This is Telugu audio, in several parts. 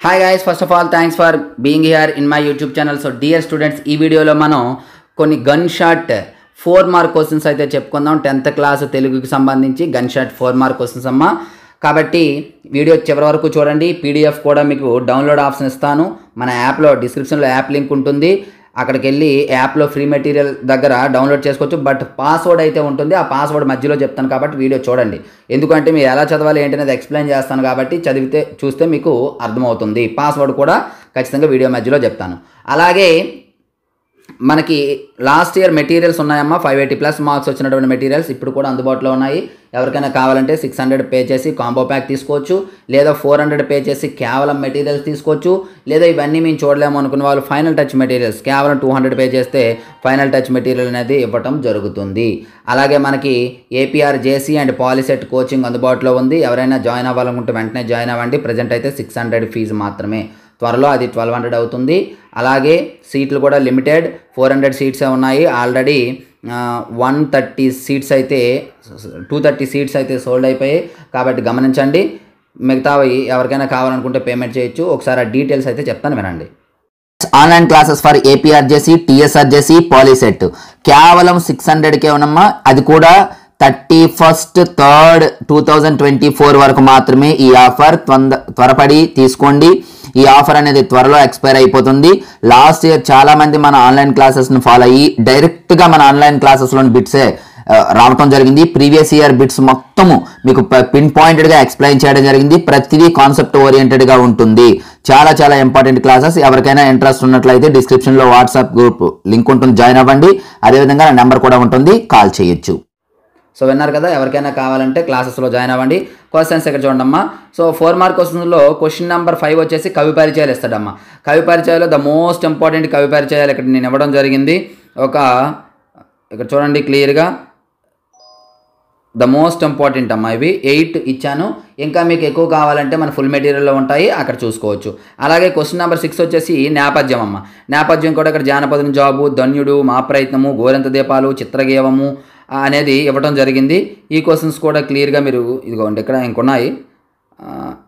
Hi guys, first of all thanks for being here in my YouTube channel. So dear students, ఈ వీడియోలో మనం కొన్ని గన్ షాట్ 4 మార్క్ క్వశ్చన్స్ అయితే చెప్పుకుందాం. 10th క్లాస్ తెలుగుకి సంబంధించి గన్ షాట్ 4 మార్క్ క్వశ్చన్స్ అమ్మ. కాబట్టి వీడియో చివరి వరకు చూడండి. పీడిఎఫ్ కూడా మీకు డౌన్లోడ్ ఆప్షన్ ఇస్తాను. మన యాప్లో డిస్క్రిప్షన్లో యాప్ లింక్ ఉంటుంది. అక్కడికి వెళ్ళి యాప్లో ఫ్రీ మెటీరియల్ దగ్గర డౌన్లోడ్ చేసుకోవచ్చు. బట్ పాస్వర్డ్ అయితే ఉంటుంది. ఆ పాస్వర్డ్ మధ్యలో చెప్తాను కాబట్టి వీడియో చూడండి. ఎందుకంటే మీరు ఎలా చదవాలి ఏంటనేది ఎక్స్ప్లెయిన్ చేస్తాను కాబట్టి చూస్తే మీకు అర్థమవుతుంది. పాస్వర్డ్ కూడా ఖచ్చితంగా వీడియో మధ్యలో చెప్తాను. అలాగే మనకి లాస్ట్ ఇయర్ మెటీరియల్స్ ఉన్నాయమ్మా. 580+ మార్క్స్ వచ్చినటువంటి మెటీరియల్స్ ఇప్పుడు కూడా అందుబాటులో ఉన్నాయి. ఎవరికైనా కావాలంటే 600 పే చేసి కాంబో ప్యాక్ తీసుకోవచ్చు, లేదా 400 పే చేసి కేవలం మెటీరియల్స్ తీసుకోవచ్చు, లేదా ఇవన్నీ మేము చూడలేము అనుకున్న వాళ్ళు ఫైనల్ టచ్ మెటీరియల్స్ కేవలం 200 పే చేస్తే ఫైనల్ టచ్ మెటీరియల్ అనేది ఇవ్వటం జరుగుతుంది. అలాగే మనకి APR JC and POLYCET coaching అందుబాటులో ఉంది. ఎవరైనా జాయిన్ అవ్వాలనుకుంటే వెంటనే జాయిన్ అవ్వండి. ప్రజెంట్ అయితే 600 ఫీజు మాత్రమే. త్వరలో అది 1200 అవుతుంది. అలాగే సీట్లు కూడా లిమిటెడ్ 400 సీట్సే ఉన్నాయి. ఆల్రెడీ 130 సీట్స్ అయితే 230 సీట్స్ అయితే సోల్డ్ అయిపోయాయి. కాబట్టి గమనించండి. మిగతావి ఎవరికైనా కావాలనుకుంటే పేమెంట్ చేయొచ్చు. ఒకసారి ఆ డీటెయిల్స్ అయితే చెప్తాను, వినండి. Online classes for APRJC, TSRJC, POLYCET కేవలం 600కే ఉన్నమ్మా. అది కూడా 31st 3rd 2024 వరకు మాత్రమే ఈ ఆఫర్. త్వరపడి తీసుకోండి. ఈ ఆఫర్ అనేది త్వరలో ఎక్స్పైర్ అయిపోతుంది. లాస్ట్ ఇయర్ చాలా మంది మన ఆన్లైన్ క్లాసెస్ని ఫాలో అయ్యి డైరెక్ట్గా మన ఆన్లైన్ క్లాసెస్లోని బిట్సే రావటం జరిగింది. ప్రీవియస్ ఇయర్ బిట్స్ మొత్తము మీకు పిన్ పాయింటెడ్గా ఎక్స్ప్లెయిన్ చేయడం జరిగింది. ప్రతిదీ కాన్సెప్ట్ ఓరియంటెడ్గా ఉంటుంది. చాలా చాలా ఇంపార్టెంట్ క్లాసెస్. ఎవరికైనా ఇంట్రెస్ట్ ఉన్నట్లయితే డిస్క్రిప్షన్లో వాట్సాప్ గ్రూప్ లింక్ ఉంటుంది, జాయిన్ అవ్వండి. అదేవిధంగా నా నెంబర్ కూడా ఉంటుంది, కాల్ చేయొచ్చు. సో విన్నారు కదా, ఎవరికైనా కావాలంటే క్లాసెస్లో జాయిన్ అవ్వండి. క్వశ్చన్స్ ఇక్కడ చూడండమ్మా. సో 4 మార్క్ క్వశ్చన్స్లో క్వశ్చన్ నెంబర్ 5 వచ్చేసి కవి పరిచయాలు ఇస్తాడమ్మా. కవి పరిచయాలు ద మోస్ట్ ఇంపార్టెంట్ కవి పరిచయాలు ఇక్కడ నేను ఇవ్వడం జరిగింది. ఇక్కడ చూడండి క్లియర్గా ద మోస్ట్ ఇంపార్టెంట్ అమ్మా. ఇవి 8 ఇచ్చాను. ఇంకా మీకు ఎక్కువ కావాలంటే మన ఫుల్ మెటీరియల్లో ఉంటాయి, అక్కడ చూసుకోవచ్చు. అలాగే క్వశ్చన్ నెంబర్ 6 వచ్చేసి నేపథ్యం అమ్మ. నేపథ్యం కూడా ఇక్కడ జానపదం జాబు, ధన్యుడు, మా ప్రయత్నము, గోరంత దీపాలు, చిత్రగేవము అనేది ఇవ్వడం జరిగింది. ఈ క్వశ్చన్స్ కూడా క్లియర్గా మీరు ఇదిగోండి ఇక్కడ ఇంకొన్నాయి.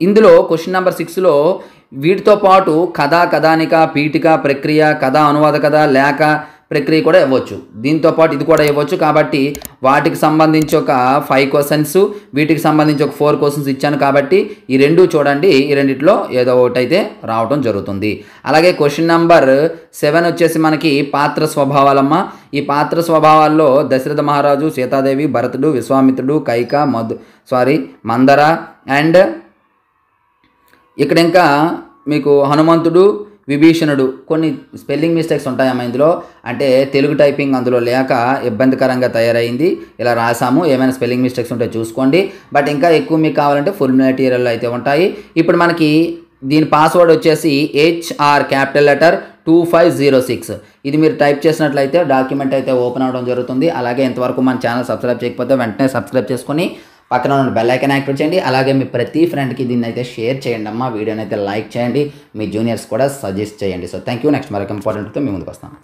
ఇందులో క్వశ్చన్ నెంబర్ 6లో వీటితో పాటు కథ, కథానిక, పీఠిక, ప్రక్రియ, కథ, అనువాద కథ, లేఖ, ప్రక్రియ కూడా ఇవ్వచ్చు. దీంతో పాటు ఇది కూడా ఇవ్వచ్చు. కాబట్టి వాటికి సంబంధించి ఒక 5 క్వశ్చన్స్, వీటికి సంబంధించి ఒక 4 క్వశ్చన్స్ ఇచ్చాను. కాబట్టి ఈ రెండు చూడండి. ఈ రెండిట్లో ఏదో ఒకటి అయితే రావడం జరుగుతుంది. అలాగే క్వశ్చన్ నెంబర్ 7 వచ్చేసి మనకి పాత్ర స్వభావాలమ్మ. ఈ పాత్ర స్వభావాల్లో దశరథ మహారాజు, సీతాదేవి, భరతుడు, విశ్వామిత్రుడు, కైక, మందర అండ్ ఇక్కడ ఇంకా మీకు హనుమంతుడు, విభీషణుడు. కొన్ని స్పెల్లింగ్ మిస్టేక్స్ ఉంటాయమ్మా ఇందులో. అంటే తెలుగు టైపింగ్ అందులో లేక ఇబ్బందికరంగా తయారైంది. ఇలా రాసాము. ఏమైనా స్పెల్లింగ్ మిస్టేక్స్ ఉంటే చూసుకోండి. బట్ ఇంకా ఎక్కువ మీకు కావాలంటే ఫుల్ మెటీరియల్ అయితే ఉంటాయి. ఇప్పుడు మనకి దీని పాస్వర్డ్ వచ్చేసి HR క్యాపిటల్ లెటర్ 2506. ఇది మీరు టైప్ చేసినట్లయితే డాక్యుమెంట్ అయితే ఓపెన్ అవ్వడం జరుగుతుంది. అలాగే ఇంతవరకు మన ఛానల్ సబ్స్క్రైబ్ చేయకపోతే వెంటనే సబ్స్క్రైబ్ చేసుకొని పక్కన ఉన్న బెల్ ఐకాన్ యాక్టివేట్ చేయండి. అలాగే మీ ప్రతి ఫ్రెండ్కి దీన్ని అయితే షేర్ చేయండి అమ్మా. వీడియోని అయితే లైక్ చేయండి. మీ జూనియర్స్ కూడా సజెస్ట్ చేయండి. So thank you. నెక్స్ట్ మరొక ఇంపార్టెంట్తో మీ ముందుకు వస్తాను.